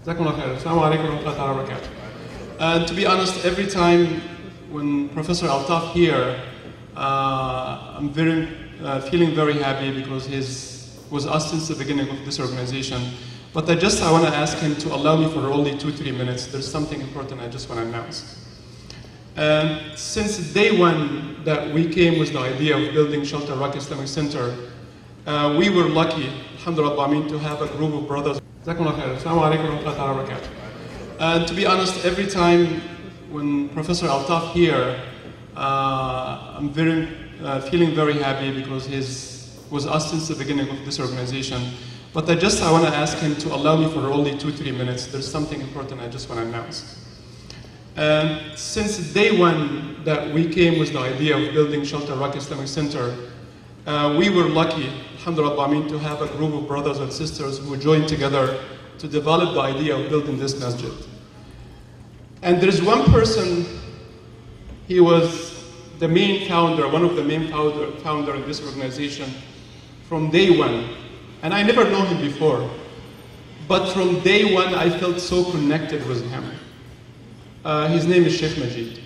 And to be honest, every time when Professor Altaf here, I'm feeling very happy because he was us since the beginning of this organization. But I want to ask him to allow me for only 2-3 minutes. There's something important I just want to announce. Since day one that we came with the idea of building Shelter Rock Islamic Center, we were lucky, alhamdulillah, to have a group of brothers. And to be honest, every time when Professor Altaf here, I'm feeling very happy because he was us since the beginning of this organization. But I want to ask him to allow me for only 2-3 minutes. There's something important I just want to announce. Since day one that we came with the idea of building Shelter Rock Islamic Center, we were lucky, alhamdulillah, to have a group of brothers and sisters who joined together to develop the idea of building this masjid. And there's one person, he was the main founder, one of the main founder in this organization from day one. And I never known him before, but from day one I felt so connected with him. His name is Sheikh Majid.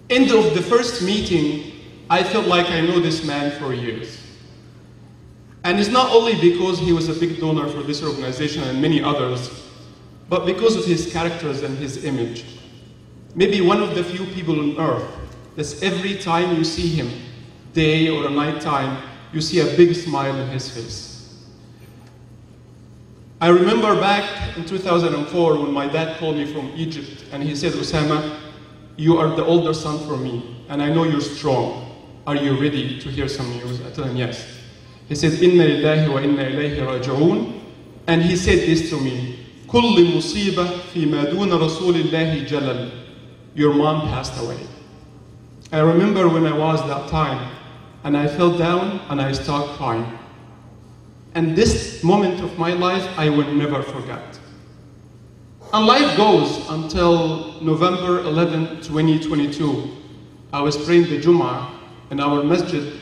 End of the first meeting, I felt like I know this man for years. And it's not only because he was a big donor for this organization and many others, but because of his characters and his image. Maybe one of the few people on earth that every time you see him, day or night time, you see a big smile on his face. I remember back in 2004 when my dad called me from Egypt and he said, Osama, you are the older son for me and I know you're strong. Are you ready to hear some news? I told him yes. He said, Inna lillahi wa inna ilayhi raji'un. And he said this to me, Kulli musiba fi maduna rasulillahi jalal. Your mom passed away. I remember when I was that time and I fell down and I started crying. And this moment of my life, I will never forget. And life goes until November 11, 2022. I was praying the Jum'ah in our Masjid.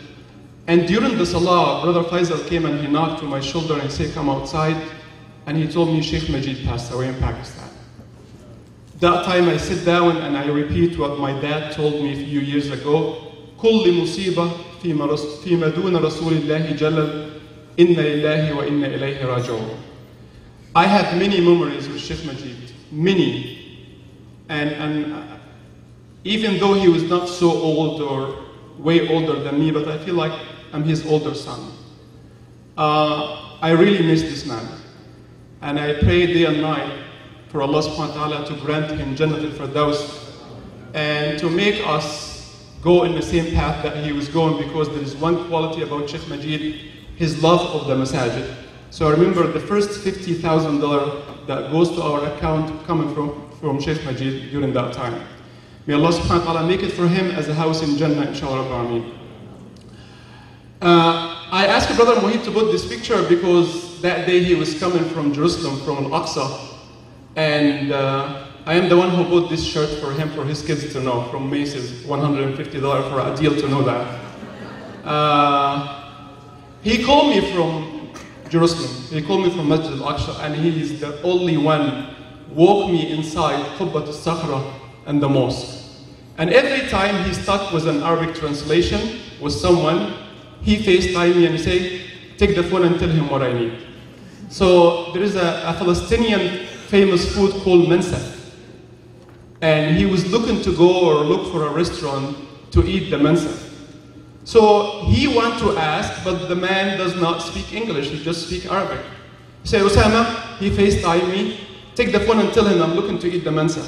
And during the Salah, Brother Faisal came and he knocked to my shoulder and said, come outside. And he told me Sheikh Majid passed away in Pakistan. That time I sit down and I repeat what my dad told me a few years ago. كل مصيبة فيما دون رسول الله جل إن لله وإن إليه راجعون. I have many memories with Sheikh Majid, many. And even though he was not so old or way older than me, but I feel like I'm his older son. I really miss this man. And I pray day and night for Allah subhanahu wa ta'ala to grant him Jannat al-Firdaus and to make us go in the same path that he was going, because there is one quality about Sheikh Majid, his love of the Masjid. So I remember the first $50,000 that goes to our account coming from Sheikh Majid during that time. May Allah subhanahu wa ta'ala make it for him as a house in Jannah, inshallah. I asked Brother Mohit to put this picture because that day he was coming from Jerusalem, from Al-Aqsa. And I am the one who bought this shirt for him, for his kids to know, from Macy's, $150 for a deal to know that. He called me from Jerusalem. He called me from Masjid Al-Aqsa, and he is the only one walked me inside Qubbat al-Sakhra and the mosque. And every time he stuck with an Arabic translation with someone, he FaceTimed me and he said, take the phone and tell him what I need. So there is a Palestinian famous food called Mensa. And he was looking to go or look for a restaurant to eat the Mensa. So he wanted to ask, but the man does not speak English, he just speaks Arabic. He said, Osama, he FaceTimed me, take the phone and tell him I'm looking to eat the Mensa.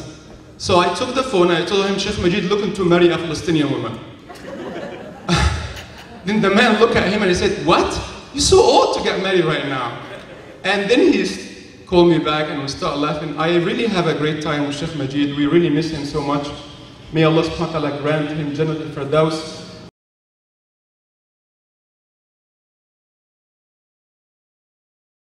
So I took the phone and I told him, Sheikh Majid looking to marry a Palestinian woman. Then the man looked at him and he said, what? You're so old to get married right now. And then he called me back and we started laughing. I really have a great time with Sheikh Majid. We really miss him so much. May Allah subhanahu wa ta'ala grant him Jannat al-Firdaus.